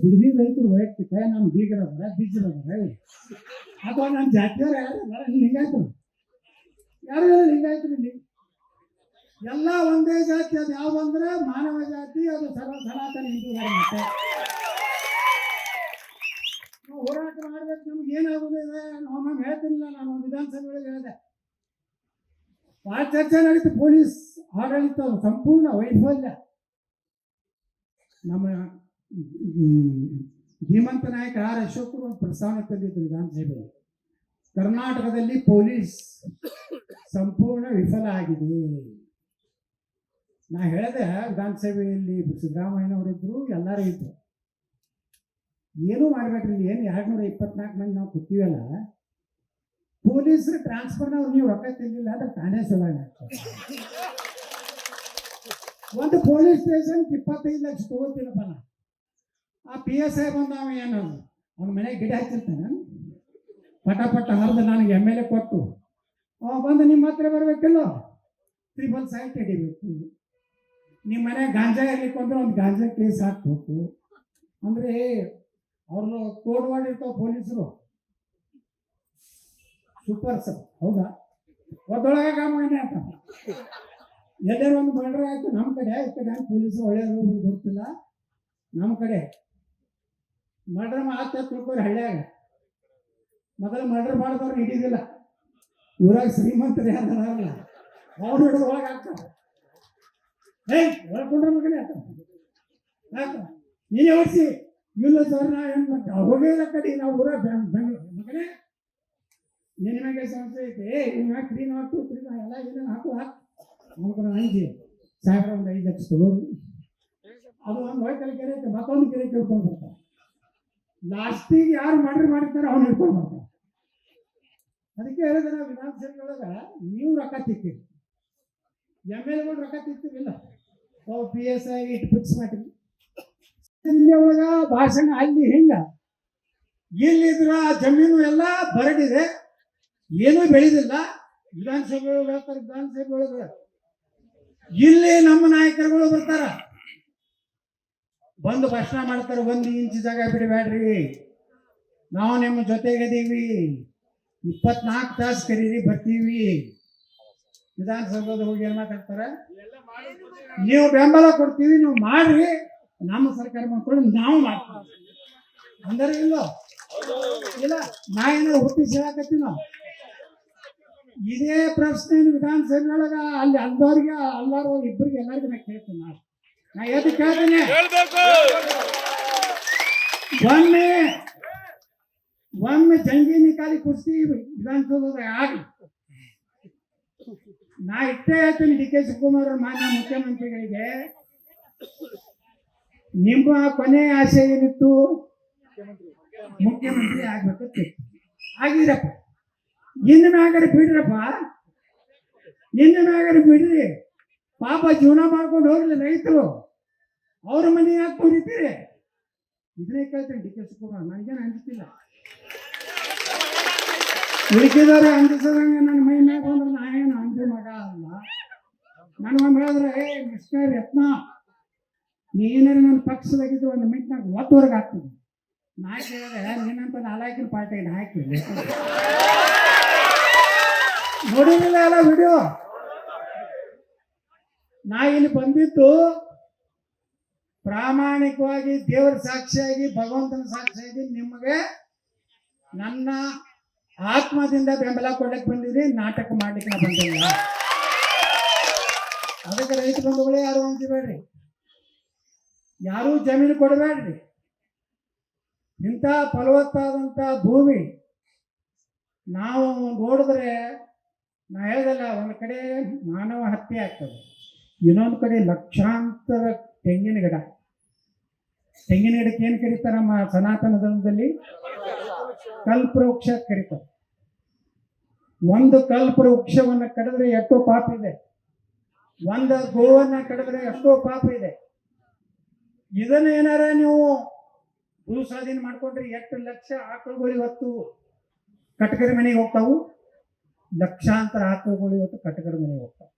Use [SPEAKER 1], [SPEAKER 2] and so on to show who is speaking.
[SPEAKER 1] ಬಿಡದಿ ರೈತರು ವೈಯಕ್ತಿಕ ನಮ್ಮ ಬೀಗರದಾರ ಬಿಜ್ಜರದಾರ ಅಥವಾ ನಮ್ಮ ಜಾತಿಯವ್ರು ಯಾರು ಲಿಂಗಾಯತರು ಯಾರು ಲಿಂಗಾಯತರು ಇಲ್ಲಿ ಎಲ್ಲ ಒಂದೇ ಜಾತಿ. ಅದು ಯಾವ್ದು ಅಂದ್ರೆ ಮಾನವ ಜಾತಿ, ಅದು ಸನಾತನ ಹಿಂದೂ ಧರ್ಮ. ನಾವು ಹೋರಾಟ ಮಾಡ್ಬೇಕು. ನಮ್ಗೆ ಏನಾಗುದಿದೆ ನಾವು ಹೇಳ್ತಿಲ್ಲ. ನಾನು ವಿಧಾನಸಭೆ ಒಳಗೆ ಹೇಳಿದೆ, ಭಾಳ ಚರ್ಚೆ ನಡೀತು. ಪೊಲೀಸ್ ಆಡಳಿತ ಸಂಪೂರ್ಣ ವೈಫಲ್ಯ. ನಮ್ಮ ಧೀಮಂತ ನಾಯಕ ಆರ್ ಅಶೋಕರು ಒಂದು ಪ್ರಸ್ತಾವನೆ ತಂದಿದ್ರು ವಿಧಾನಸಭೆಯಲ್ಲಿ, ಕರ್ನಾಟಕದಲ್ಲಿ ಪೊಲೀಸ್ ಸಂಪೂರ್ಣ ವಿಫಲ ಆಗಿದೆ. ನಾ ಹೇಳಿದೆ ವಿಧಾನಸಭೆಯಲ್ಲಿ ಸಿದ್ದರಾಮಯ್ಯನವರಿದ್ರು, ಎಲ್ಲರೂ ಇದ್ರು. ಏನೂ ಮಾಡ್ಬೇಕ್ರಿ, ಏನು 224 ಮಂದಿ ನಾವು ಕೂತೀವಲ್ಲ, ಪೊಲೀಸರು ಟ್ರಾನ್ಸ್ಫರ್ನವ್ರು ನೀವು ರೊಕ್ಕ ತಿಂದಿಲ್ಲ ಅಂದ್ರೆ ತಾನೇ ಸುಧಾರಣೆ ಆಗ್ತದೆ. ಒಂದು ಪೊಲೀಸ್ ಸ್ಟೇಷನ್ಗೆ 25 ಲಕ್ಷ ತಗೋತೀನಪ್ಪ ನಾ. ಆ PSI ಬಂದವ ಏನು ಅವ್ನ ಮನೆಗೆ ಗಿಡ ಹಚ್ಚಿರ್ತಾನೆ, ಪಟ ಹರಿದು ನನಗೆ MLA ಕೊಟ್ಟು ಬಂದು ನಿಮ್ಮ ಹತ್ರ ಬರ್ಬೇಕಿಲ್ಲೋ, 3 ಸೈಟ್ ಹಿಡಿಬೇಕು. ನಿಮ್ಮ ಮನೆ ಗಾಂಜಾ ಇರ್ಲಿಕ್ಕೆ ಅಂದ್ರೆ ಒಂದು ಗಾಂಜಾ ಕೇಸ್ ಹಾಕ್ಬೇಕು. ಅಂದರೆ ಅವ್ರದ್ದು ಕೋಡ್ ಮಾಡಿರ್ತಾವ ಪೊಲೀಸರು, ಸೂಪರ್ ಸರ್. ಹೌದಾ? ಒದ್ದೊಳಗೆ ಕಾಮಗಾನೆ ಅಂತ ಎಲ್ಲರೂ ಒಂದು ಮರ್ಡರ್ ಆಯ್ತು ನಮ್ಮ ಕಡೆ. ಈ ಕಡೆ ಪೊಲೀಸರು ಒಳ್ಳೆಯದು ಗೊತ್ತಿಲ್ಲ. ನಮ್ಮ ಕಡೆ ಮರ್ಡರ್ ಆತ ತಿಳ್ಕೊರಿ. ಹಳ್ಳಿಯಾಗ ಮೊದಲು ಮರ್ಡರ್ ಮಾಡಿದವ್ರು ಹಿಡಿದಿಲ್ಲ. ಊರಾಗ ಶ್ರೀಮಂತರು ಯಾರಲ್ಲ ಅವ್ರು ಹಿಡಿದು ಒಳಗೆ ಹಾಕ್ತಾರೆ. ಒಳಕೊಂಡ್ರೆ ಮಗನೇ ಆತ ಯಾಕ ನೀನೇ ಓಡಿಸಿ ಇಲ್ಲ ಸರ್. ನಾ ಏನು ಮಾಡ್ತೇವೆ ಹೋಗಿಲ್ಲ ಕಡೆ ನಾವು ಊರಾಗ ಮಗನೇ ನಿಮಗೆ ಸಮಸ್ಯೆ ಐತೆ. ಇವಾಗ 302 ಎಲ್ಲ ಏನೇನು ಹಾಕು ನೋಡ್ಕೊಂಡು ಅಂಜಿ ಸಾಹೇಬ್ರ ಒಂದು 5 ಲಕ್ಷ ತಗೋರು. ಅದು ಒಂದು ಹೊಯ್ಕಲ್ ಕೆರೆ ಐತೆ, ಮತ್ತೊಂದು ಕೆರೆ ಕೇಳ್ಕೊಂಡು ಬರ್ತಾರೆ. ಲಾಸ್ಟಿಗೆ ಯಾರು ಮಾಡಿರ್ತಾರೆ ಅವ್ನು ಹಿಡ್ಕೊಂಡು ಬರ್ತಾರೆ. ಅದಕ್ಕೆ ಹೇಳಿದ್ರೆ ನಾವು ವಿಧಾನಸಭೆ ಒಳಗೆ ನೀವು ರೊಕ್ಕ ತಿಕ್ಕಿರಿ, MLAಗಳು ರೊಕ್ಕ ತಿಕ್ತಿರಿಲ್ಲ. PSI ಇಟ್ಟು ಫಿಕ್ಸ್ ಮಾಡಿರಿ. ಇಲ್ಲಿ ಒಳಗ ಭಾಷಣ ಅಲ್ಲಿ ಹಿಂಗ ಇಲ್ಲಿದ್ರ ಜಮೀನು ಎಲ್ಲ ಬರಡಿದೆ, ಏನೂ ಬೆಳೆದಿಲ್ಲ. ವಿಧಾನಸಭೆ ಹೇಳ್ತಾರೆ, ವಿಧಾನಸಭೆ ಒಳಗೆ ಇಲ್ಲಿ ನಮ್ಮ ನಾಯಕರುಗಳು ಬರ್ತಾರ, ಬಂದು ಭಾಷಣ ಮಾಡ್ತಾರೆ. 1 ಇಂಚ್ ಜಾಗ ಬಿಡಬೇಡ್ರಿ, ನಾವು ನಿಮ್ಮ ಜೊತೆಗದೀವಿ, 24 ತಾಸು ಕರೀರಿ ಬರ್ತೀವಿ. ವಿಧಾನಸಭೆಗೆ ಹೋಗಿ ಏನ್ ಮಾತಾಡ್ತಾರೆ, ನೀವು ಬೆಂಬಲ ಕೊಡ್ತೀವಿ, ನೀವು ಮಾಡ್ರಿ, ನಮ್ಮ ಸರ್ಕಾರ ಮಾಡ್ಕೊಂಡು ನಾವು ಮಾಡ್ತೀವಿ ಅಂದ್ರೆ ಇಲ್ಲೋ ಇಲ್ಲ. ನಾ ಏನಾದ್ರು ಹುಟ್ಟಿಸಿ ಹೇಳಕತ್ತೀವಿ ನಾವು. ಇದೇ ಪ್ರಶ್ನೆ ವಿಧಾನಸಭೆ ಒಳಗ ಅಲ್ಲಿ ಅಲ್ದವ್ರಿಗೆ ಅಲ್ಲಾರು ಇಬ್ಬರಿಗೆ ಎಲ್ಲರಿಗೂ ನಾ ಕೇಳ್ತೀನಿ. ನಾ ಎದ್ದು ಕೇಳ್ತೀನಿ, ಒಮ್ಮೆ ಜಂಗಿ ನಿಕಾಲಿ ಕುಸ್ತಿ ವಿಧಾನಸೌಧದಾಗ ಆಗಲಿ. ನಾ ಇಷ್ಟೇ ಹೇಳ್ತೀನಿ DK ಶಿವಕುಮಾರ್ ಮಾನ್ಯ ಮುಖ್ಯಮಂತ್ರಿಗಳಿಗೆ, ನಿಮ್ಮ ಕೊನೆ ಆಸೆ ಏನಿತ್ತು? ಮುಖ್ಯಮಂತ್ರಿ ಆಗ್ಬೇಕಂತ ಆಗಿರಪ್ಪ. ಇನ್ನು ಮ್ಯಾಗಾರೆ ಬಿಡ್ರಪ್ಪ, ಇನ್ನು ಮ್ಯಾಗಾರೆ ಬಿಡ್ರಿ. ಪಾಪ ಜೀವನ ಮಾಡ್ಕೊಂಡು ಹೋಗ್ಲಿ ರೈತರು, ಅವ್ರ ಮನೆ ಯಾಕೆ ಕುರಿತೀರಿ? ಇದನ್ನೇ ಕೇಳ್ತೀನಿ DK ಶಿವಕುಮಾರ್. ನನಗೇನು ಅನಿಸ್ತಿಲ್ಲ, ಉಳಿಕಿದವ್ರೆ ಅಂಜಿಸದಂಗೆ ನನ್ನ ಮೈ ಮ್ಯಾಗ ಅಂದ್ರೆ ನಾ ಏನು ಅಂಜು ಮಗ ಅಲ್ಲ. ನನಗೊಮ್ಮೆ ಹೇಳಿದ್ರೆ, ಮಿಸ್ಟರ್ ಯತ್ನ ನೀನೇನು ನನ್ನ ಪಕ್ಷದಾಗಿದ್ದು ಒಂದು ಮಿನಿಟ್ನಾಗ ಒತ್ತುವರೆಗೆ ಹಾಕ್ತೀನಿ. ನಾ ಕೇಳಿದ್ರೆ ನೀನಂತ ನಾಲ್ಕಿನ ಪಾರ್ಟಿಗೆ ಹಾಕಿಲ್ಲ. ನೋಡಿರಲಿಲ್ಲ ಅಲ್ಲ ವಿಡಿಯೋ? ನಾ ಇಲ್ಲಿ ಬಂದಿದ್ದು ಪ್ರಾಮಾಣಿಕವಾಗಿ ದೇವರ ಸಾಕ್ಷಿಯಾಗಿ, ಭಗವಂತನ ಸಾಕ್ಷಿಯಾಗಿ ನಿಮಗೆ ನನ್ನ ಆತ್ಮದಿಂದ ಬೆಂಬಲ ಕೊಡ್ಲಿಕ್ಕೆ ಬಂದಿದ್ರಿ, ನಾಟಕ ಮಾಡ್ಲಿಕ್ಕೆ ನಾ ಬಂದಿಲ್ಲ. ಅದಕ್ಕೆ ರೈತ ಬಂಧುಗಳೇ ಯಾರು ಅಂತಿಬೇಡ್ರಿ, ಯಾರೂ ಜಮೀನು ಕೊಡಬೇಡ್ರಿ. ಇಂಥ ಫಲವತ್ತಾದಂಥ ಭೂಮಿ ನಾವು ನೋಡಿದ್ರೆ, ನಾ ಹೇಳ್ದಲ್ಲ, ಒಂದು ಕಡೆ ಮಾನವ ಹತ್ಯೆ ಆಗ್ತದೆ, ಇನ್ನೊಂದು ಕಡೆ ಲಕ್ಷಾಂತರ ತೆಂಗಿನ ಗಿಡ. ತೆಂಗಿನ ಗಿಡಕ್ಕೆ ಏನು ಕರೀತಾರೆ ನಮ್ಮ ಸನಾತನ ಧರ್ಮದಲ್ಲಿ? ಕಲ್ಪವೃಕ್ಷ ಕರೀತಾರೆ. ಒಂದು ಕಲ್ಪವೃಕ್ಷವನ್ನು ಕಡಿದ್ರೆ ಎಷ್ಟೋ ಪಾಪ ಇದೆ, ಒಂದು ಗೋವನ್ನ ಕಡಿದ್ರೆ ಎಷ್ಟೋ ಪಾಪ ಇದೆ. ಇದನ್ನ ಏನಾರ ನೀವು ಭೂ ಸ್ವಾಧೀನ ಮಾಡ್ಕೊಂಡ್ರೆ 8 ಲಕ್ಷ ಆಕಳುಗಳು ಇವತ್ತು ಕಟಕರ ಮನೆಗೆ ಹೋಗ್ತಾವು, ಲಕ್ಷಾಂತರ ಆಕಳುಗಳು ಇವತ್ತು ಕಟಕರ ಮನೆಗೆ ಹೋಗ್ತಾವೆ.